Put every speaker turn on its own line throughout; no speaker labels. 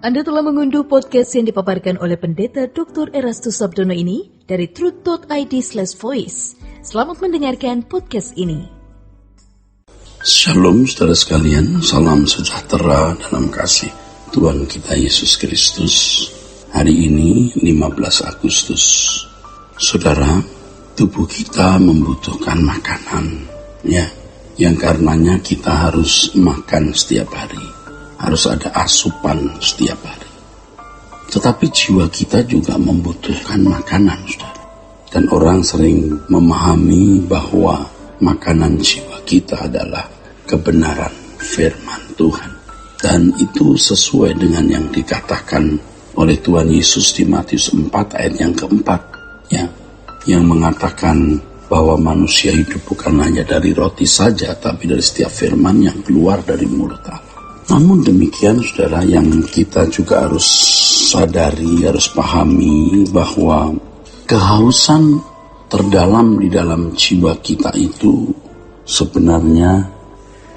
Anda telah mengunduh podcast yang dipaparkan oleh Pendeta Dr. Erastus Sabdono ini dari truth.id/voice. Selamat mendengarkan podcast ini.
Shalom saudara sekalian, salam sejahtera dalam kasih Tuhan kita Yesus Kristus. Hari ini 15 Agustus. Saudara, tubuh kita membutuhkan makanan, yang karenanya kita harus makan setiap hari. Harus ada asupan setiap hari. Tetapi jiwa kita juga membutuhkan makanan, saudara. Dan orang sering memahami bahwa makanan jiwa kita adalah kebenaran firman Tuhan. Dan itu sesuai dengan yang dikatakan oleh Tuhan Yesus di Matius 4 ayat yang keempat. Yang mengatakan bahwa manusia hidup bukan hanya dari roti saja, tapi dari setiap firman yang keluar dari mulut Allah. Namun demikian, saudara, yang kita juga harus sadari, harus pahami bahwa kehausan terdalam di dalam jiwa kita itu sebenarnya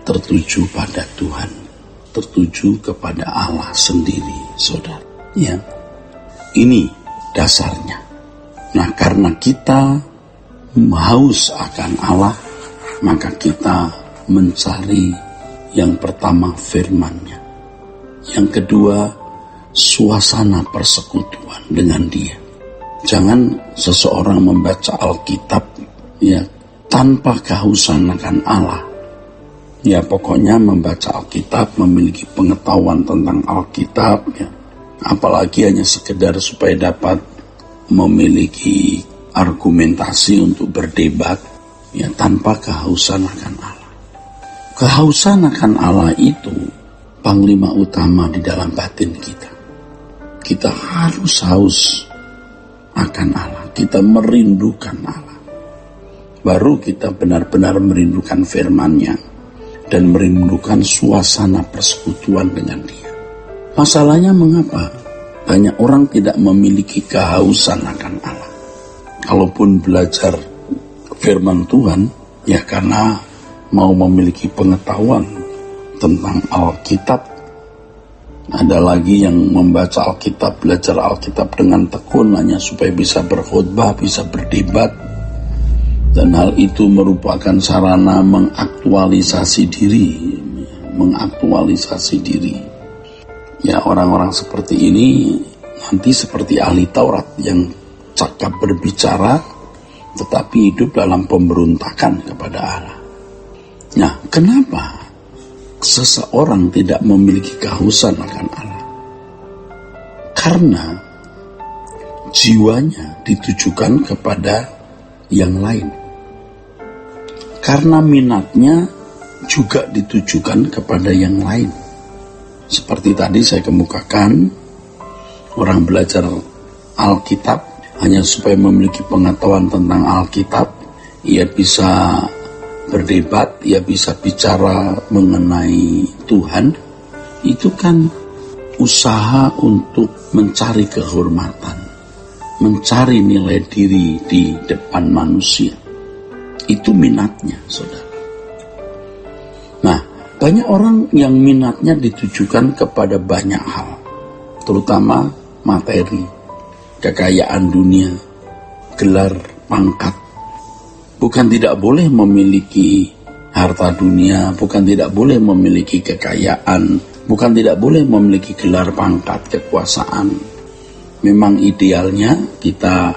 tertuju pada Tuhan, tertuju kepada Allah sendiri, saudara. Ini dasarnya. Nah, karena kita haus akan Allah, maka kita mencari yang pertama firman-Nya. Yang kedua, suasana persekutuan dengan Dia. Jangan seseorang membaca Alkitab tanpa kehausan akan Allah. Pokoknya membaca Alkitab, memiliki pengetahuan tentang Alkitab, apalagi hanya sekedar supaya dapat memiliki argumentasi untuk berdebat, tanpa kehausan akan Allah. Kehausan akan Allah itu panglima utama di dalam batin kita. Kita harus haus akan Allah. Kita merindukan Allah. Baru kita benar-benar merindukan firman-Nya dan merindukan suasana persekutuan dengan Dia. Masalahnya mengapa banyak orang tidak memiliki kehausan akan Allah? Kalaupun belajar firman Tuhan, karena mau memiliki pengetahuan tentang Alkitab. Ada lagi yang membaca Alkitab, belajar Alkitab dengan tekun hanya supaya bisa berkhotbah, bisa berdebat. Dan hal itu merupakan sarana mengaktualisasi diri. Orang-orang seperti ini nanti seperti ahli Taurat yang cakap berbicara, tetapi hidup dalam pemberontakan kepada Allah. Nah, kenapa seseorang tidak memiliki kehausan akan Allah? Karena jiwanya ditujukan kepada yang lain. Karena minatnya juga ditujukan kepada yang lain. Seperti tadi saya kemukakan, orang belajar Alkitab hanya supaya memiliki pengetahuan tentang Alkitab, ia bisa berdebat, ia bisa bicara mengenai Tuhan. Itu kan usaha untuk mencari kehormatan, mencari nilai diri di depan manusia. Itu minatnya, saudara. Nah, banyak orang yang minatnya ditujukan kepada banyak hal, terutama materi, kekayaan dunia, gelar, pangkat. Bukan tidak boleh memiliki harta dunia, bukan tidak boleh memiliki kekayaan, bukan tidak boleh memiliki gelar pangkat, kekuasaan. Memang idealnya kita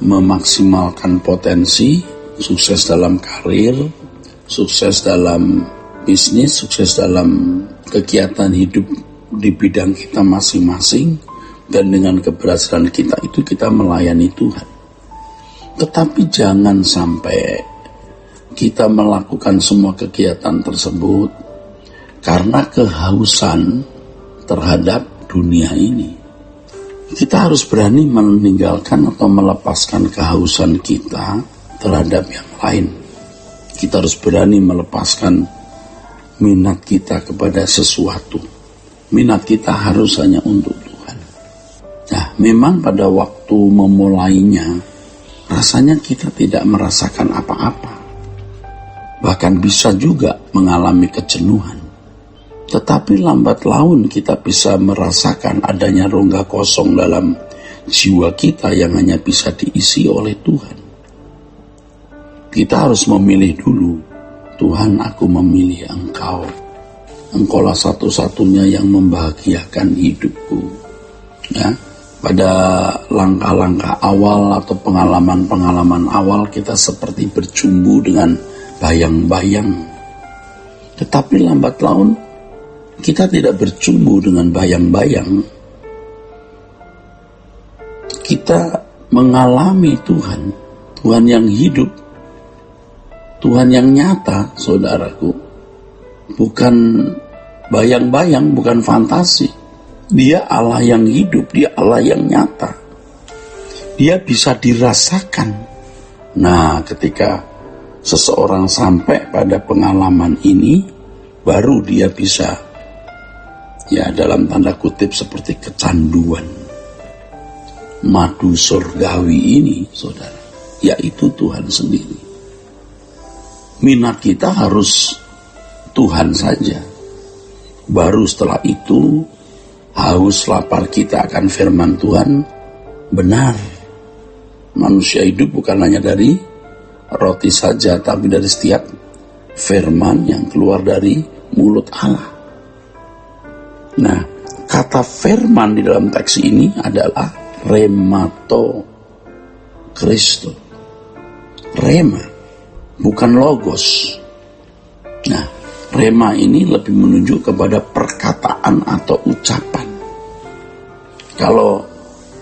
memaksimalkan potensi, sukses dalam karir, sukses dalam bisnis, sukses dalam kegiatan hidup di bidang kita masing-masing, dan dengan keberhasilan kita itu kita melayani Tuhan. Tetapi jangan sampai kita melakukan semua kegiatan tersebut karena kehausan terhadap dunia ini. Kita harus berani meninggalkan atau melepaskan kehausan kita terhadap yang lain. Kita harus berani melepaskan minat kita kepada sesuatu. Minat kita harus hanya untuk Tuhan. Nah, memang pada waktu memulainya, rasanya kita tidak merasakan apa-apa. Bahkan bisa juga mengalami kejenuhan. Tetapi lambat laun kita bisa merasakan adanya rongga kosong dalam jiwa kita yang hanya bisa diisi oleh Tuhan. Kita harus memilih dulu. Tuhan, aku memilih Engkau. Engkaulah satu-satunya yang membahagiakan hidupku. Ya, pada langkah-langkah awal atau pengalaman-pengalaman awal kita seperti berjumbu dengan bayang-bayang. Tetapi lambat laun kita tidak berjumbu dengan bayang-bayang. Kita mengalami Tuhan, Tuhan yang hidup, Tuhan yang nyata, saudaraku. Bukan bayang-bayang, bukan fantasi. Dia Allah yang hidup, dia Allah yang nyata. Dia bisa dirasakan. Nah, ketika seseorang sampai pada pengalaman ini, baru dia bisa, ya dalam tanda kutip seperti kecanduan. Madu surgawi ini, saudara, yaitu Tuhan sendiri. Minat kita harus Tuhan saja. Baru setelah itu, haus lapar kita akan firman Tuhan benar. Manusia hidup bukan hanya dari roti saja, tapi dari setiap firman yang keluar dari mulut Allah. Nah, kata firman di dalam teks ini adalah remato Kristo. Rema, bukan logos. Nah, rema ini lebih menunjuk kepada perkataan atau ucapan. Kalau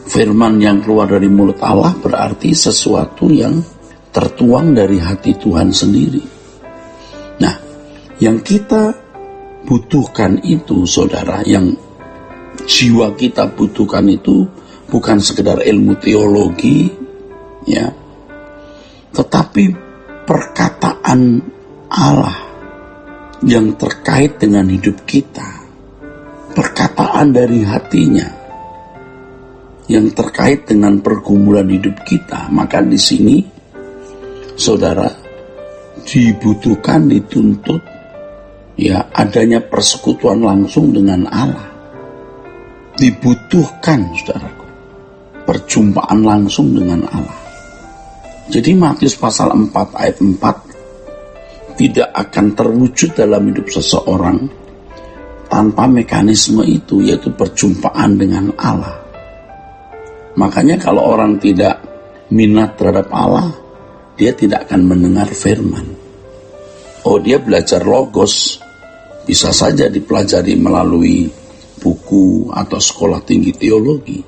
firman yang keluar dari mulut Allah berarti sesuatu yang tertuang dari hati Tuhan sendiri. Nah, yang kita butuhkan itu, saudara, yang jiwa kita butuhkan itu bukan sekedar ilmu teologi, ya, tetapi perkataan Allah yang terkait dengan hidup kita, perkataan dari hatinya yang terkait dengan pergumulan hidup kita. Maka di sini, saudara, dibutuhkan, dituntut, ya, adanya persekutuan langsung dengan Allah. Dibutuhkan, saudaraku, perjumpaan langsung dengan Allah. Jadi Matius pasal 4 ayat 4 tidak akan terwujud dalam hidup seseorang tanpa mekanisme itu, yaitu perjumpaan dengan Allah. Makanya kalau orang tidak minat terhadap Allah, dia tidak akan mendengar firman. Oh, dia belajar logos, bisa saja dipelajari melalui buku atau sekolah tinggi teologi,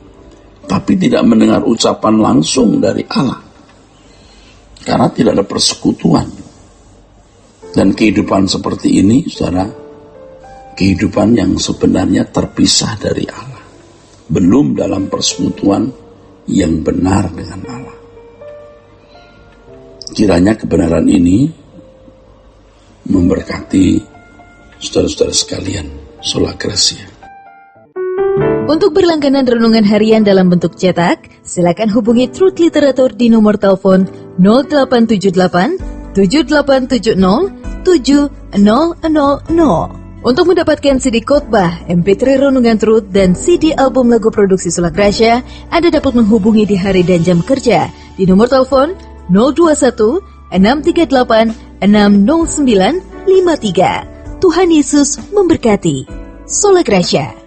tapi tidak mendengar ucapan langsung dari Allah, karena tidak ada persekutuan. Dan kehidupan seperti ini, saudara, kehidupan yang sebenarnya terpisah dari Allah, belum dalam persekutuan yang benar dengan Allah. Kiranya kebenaran ini memberkati saudara-saudara sekalian. Sola Gracia.
Untuk berlangganan renungan harian dalam bentuk cetak, silakan hubungi Truth Literatur di nomor telepon 0878 7870 7000. Untuk mendapatkan CD khotbah, MP3 renungan Truth, dan CD album lagu produksi Sola Gracia, Anda dapat menghubungi di hari dan jam kerja di nomor telepon 021 638 60953. Tuhan Yesus memberkati. Sola Gracia.